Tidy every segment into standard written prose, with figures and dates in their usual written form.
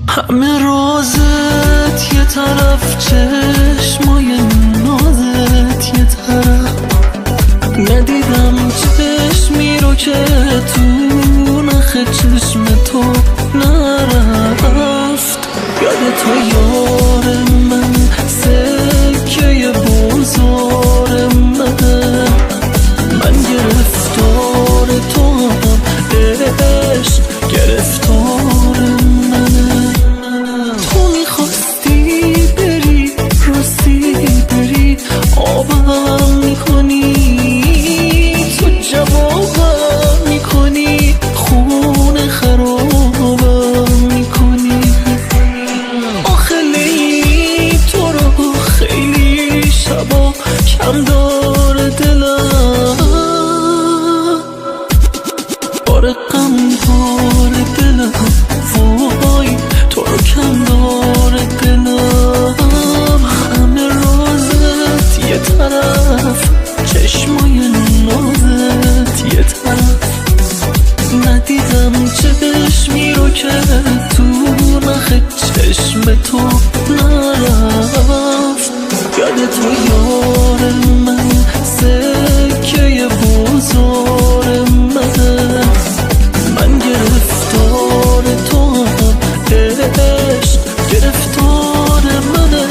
همه رازت یه طرف، چشمای نازت یه طرف، ندیدم چشمی رو که تو نخ چشم تو نرفت. یاد تو یار من، سکه بازار من گرفتار تو هم، عشق گرفتار منه. تو میخواستی بری، راستی بری، آبم میکنی، تو جوابم میکنی، خونه خرابم میکنی. آخه لیلی تو رو خیلی شبا کم داره دلم، باره غم داره دلم، وای تو رو کم داره دلم. همه رازت یه طرف، چشمای نازت یه طرف، ندیدم چشمی رو که تو نخ چشم تو نرفت. یاد تو یار من، سکه بازار من گرفتار تو هم، عشق گرفتار منه.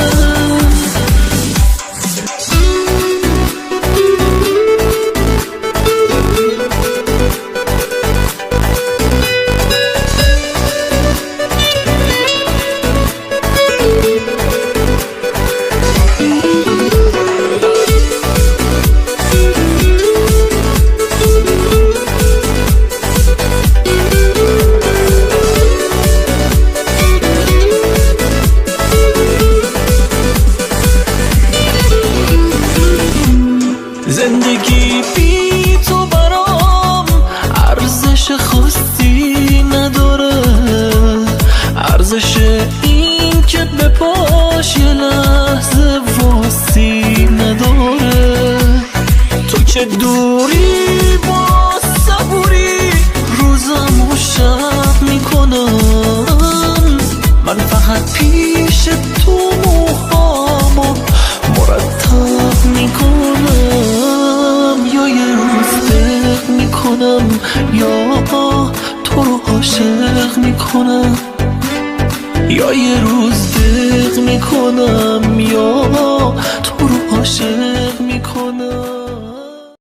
زندگی بی تو برام ارزش خاصی نداره، ارزش این که به پاش یه لحظه واسی نداره. تو که دوری با صبوری، روزم و شب میکنم، من فقط پیش تو موهامو مرتب میکنم. یا یه روز دق میکنم، یا تو رو عاشق میکنم، یا یه روز دق میکنم، یا تو رو عاشق